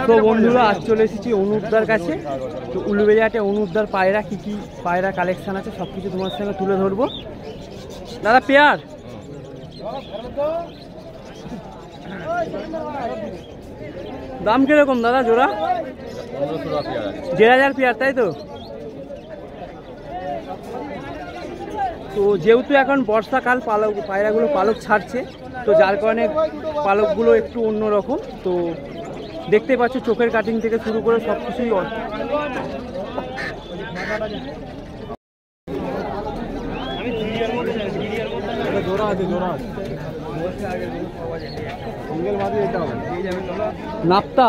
তো বন্ধুরা আজ চলে এসেছি অনুপদার কাছে। তো উলুবেড়িয়াতে অনুপদার পায়রা কি কি পায়রা কালেকশন আছে সব কিছু তোমার সঙ্গে তুলে ধরবো। দাদা পেয়ার দাম কিরকম দাদা জোড়া? 1500 পেয়ার তাই তো? তো যেহেতু এখন বর্ষাকাল পায়রাগুলো পালক ছাড়ছে, তো যার কারণে পালকগুলো একটু অন্যরকম। তো দেখতে পাচ্ছ চোখের কাটিং থেকে শুরু করে সব কিছুই নাপ্তা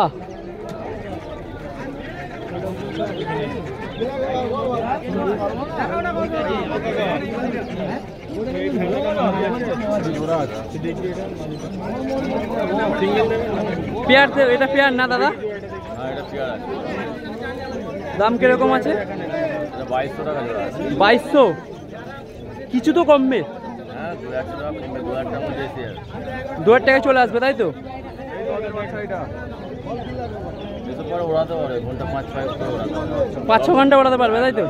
পেয়ার, এটা পেয়ার না দাদা? দাম কিরকম আছে? 2200 টাকা। 2200? কিছু তো কমবে? 2000 টাকায় চলে আসবে তাই তো? 5-6 ঘন্টা ওড়াতে পারবে তাই তো?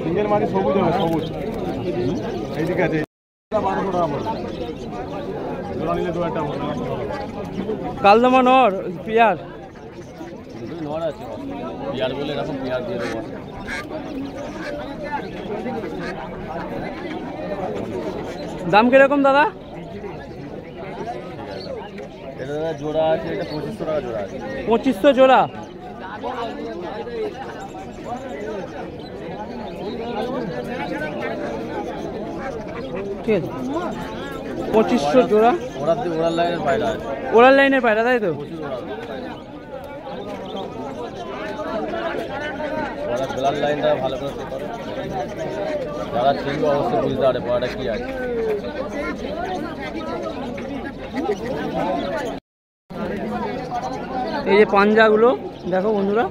সিঙ্গেল মানে সবুজ হবে, সবুজ এইদিকে আছে। 1200 টাকা নিলে 2000 টাকা। কালদমা নর পেয়ার নর আছে, পেয়ার বলে এরকম পেয়ার দিয়ে দেবো। দাম কিরকম দাদা? এটা দাদা জোড়া আছে, এটা 2500 টাকা জোড়া আছে। 2500 জোড়া? ঠিক আছে, 2500 জোড়া। ওরাল লাইনের পায়রা আছে। ওরাল লাইনের পায়রা তাই তো? ওরাল লাইনটা ভালো করে করো, যারা চিনবে অবশ্যই বুঝতে পারে পায়রাটা কি আছে। এই যে পাঞ্জাগুলো দেখো বন্ধুরা,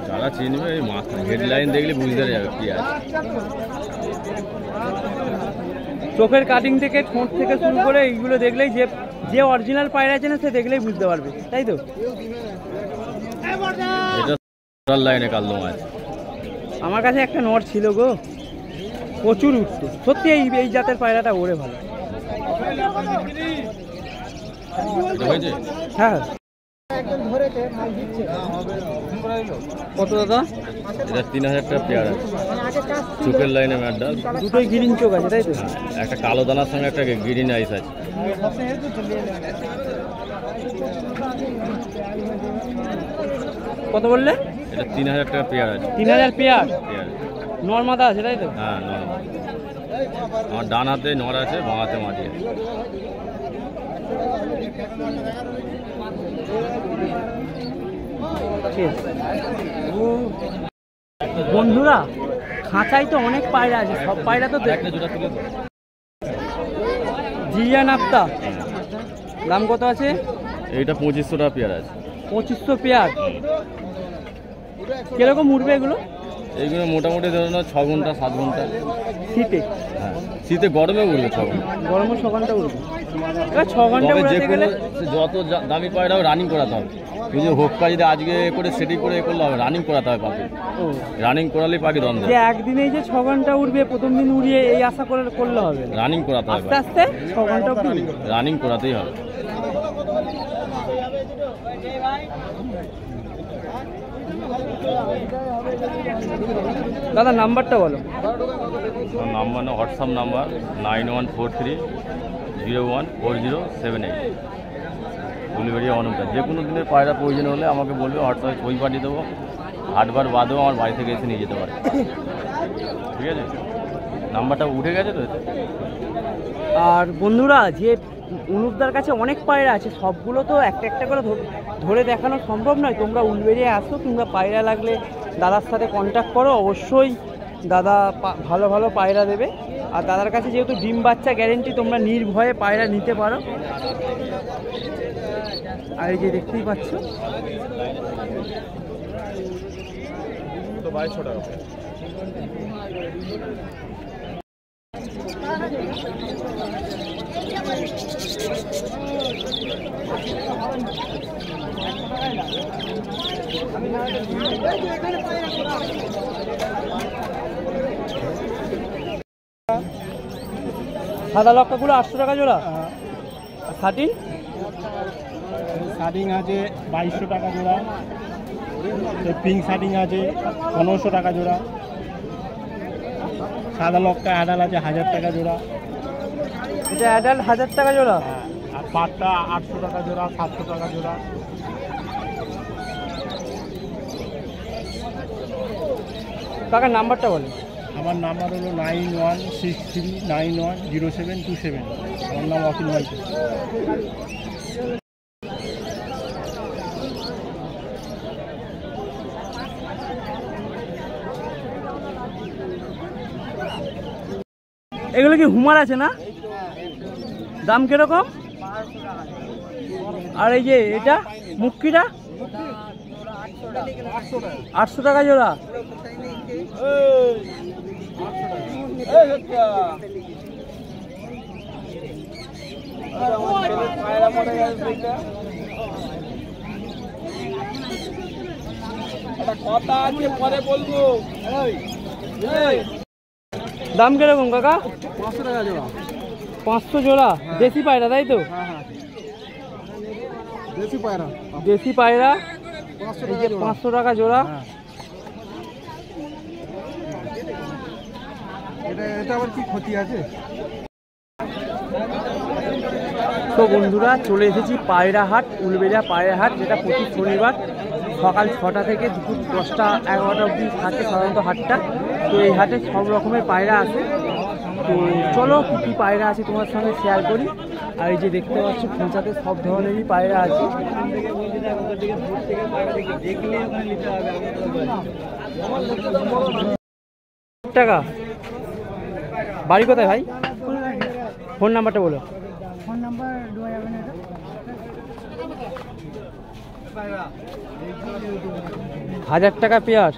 যারা চিনবে এই হেডলাইন দেখলে বুঝতে যাবে কি আছে। চোখের কাটিং থেকে ঠোঁট থেকে শুরু করে এইগুলো দেখলেই যে অরিজিনাল পায়রা আছে না সে দেখলেই বুঝতে পারবে তাই তো? এটা ওরাল লাইনে কালদমা আছে। আমার কাছে একটা নর ছিল গো, প্রচুর উঠতো সত্যি। এই জাতের পায়রাটা ওরে ভালো। হ্যাঁ কত দাদা? এটা 3000 টাকা পেয়ার আছে। চোখের লাইনে ম্যাডাল, দুটোই গ্রিন চোখ আছে তাই তো? একটা কালো দানার সঙ্গে একটা গ্রিন আইস আছে। কত বললে? এটা 3000 টাকা পেয়ার আছে। 3000 পেয়ার? নর মাদা আছে তাই তো? হ্যাঁ নর। আমার ডান হাতে নর আছে, বাঁ হাতে মাদি আছে। বন্ধুরা খাঁচাই তো অনেক পায়রা আছে, সব পায়রা তো জিয়া নাপ্তা। দাম কত আছে? এইটা 2500 টাকা পেয়ার আছে। 2500 পেয়ার? কিরকম উঠবে এগুলো? এইগুলো মোটামুটি ধরো না 6 ঘন্টা 7 ঘন্টা শীতে। হ্যাঁ শীতে, গরমে উঠবে 6 ঘন্টা। গরমে 6 ঘন্টা উঠবে। এবার 6 ঘন্টা উড়াতে গেলে যত দামি পায়রাও রানিং করাতে হবে। যদি হোক্কা যদি আজকে করে সেটি করে করলে হবে, রানিং করাতে হবে পাখি। রানিং করালেই পাখি দম দেবে। যে একদিনেই যে 6 ঘন্টা উঠবে প্রথম দিন উড়িয়ে এই আশা করলে হবে? রানিং করাতে হবে, আস্তে আস্তে 6 ঘন্টা রানিং করাতেই হবে। দাদা নাম্বারটা বলো। নাম্বার না, হোয়াটসঅ্যাপ নাম্বার 9143014078। উলুবেড়িয়া অনুপদা। যে কোনো দিনের পায়রা প্রয়োজন হলে আমাকে বলবে, হোয়াটসঅ্যাপে ছবি পাঠিয়ে দেবো। হাটবার বাদেও আমার বাড়ি থেকে এসে নিয়ে যেতে পারে। ঠিক আছে। নাম্বারটা উঠে গেছে তো এতে। আর বন্ধুরা, যে অনুপদার কাছে অনেক পায়রা আছে, সবগুলো তো একটা একটা করে ধরে দেখানো সম্ভব নয়। তোমরা উলবেড়িয়ে আসো, কিংবা পায়রা লাগলে দাদার সাথে কন্ট্যাক্ট করো, অবশ্যই দাদা ভালো ভালো পায়রা দেবে। আর দাদার কাছে যেহেতু ডিম বাচ্চা গ্যারেন্টি, তোমরা নির্ভয়ে পায়রা নিতে পারো। আর এই যে দেখতেই পাচ্ছ, তো 2200 টাকা। সাদা লক্কাগুলো 800 টাকা জোড়া। শাটিন শার্টিং আছে 2200 টাকা জোড়া, পিঙ্ক শার্টিং আছে 1500 টাকা জোড়া, সাদা লক্কা অ্যাডাল আছে 1000 টাকা জোড়া, এটা অ্যাডাল্ট 1000 টাকা জোড়া। আর পাটটা 800 টাকা জোড়া, 700 টাকা জোড়া। কাকার নাম্বারটা বলে। আমার নাম্বার হলো 9163910727। আমার নাম অখিল ভাই। এগুলো কি হুমার আছে না? দাম কিরকম? আর এই যে এটা মুক্কিটা 800 টাকা জোড়া। কথা আছে, পরে বলবো। দাম কিরকম কাকা? 500 টাকা জোড়া। 500 জোড়া দেশি পায়রা, তাই তো? দেশি পায়রা দেশি পায়রা 500 এই যে 500 টাকা জোড়া। এটা আবার কি ক্ষতি আছে? তো বন্ধুরা, চলে এসেছি পায়রা হাট, উলবেড়িয়া পায়রা হাট, যেটা প্রতি শনিবার সকাল 6টা থেকে দুপুর 10টা 11টা অবধি থাকে সাধারণত হাটটা। তো এই হাটে সব রকমের পায়রা আছে। তো চলো কী কী পায়রা আছে তোমার সঙ্গে শেয়ার করি। আর এই যে দেখতে পাচ্ছ, খোঁচাতে সব ধরনেরই পায়রা আছে। টাকা বাড়ি কোথায় ভাই? ফোন নাম্বারটা বলো। ফোন নাম্বার 1000 টাকা পেয়ার।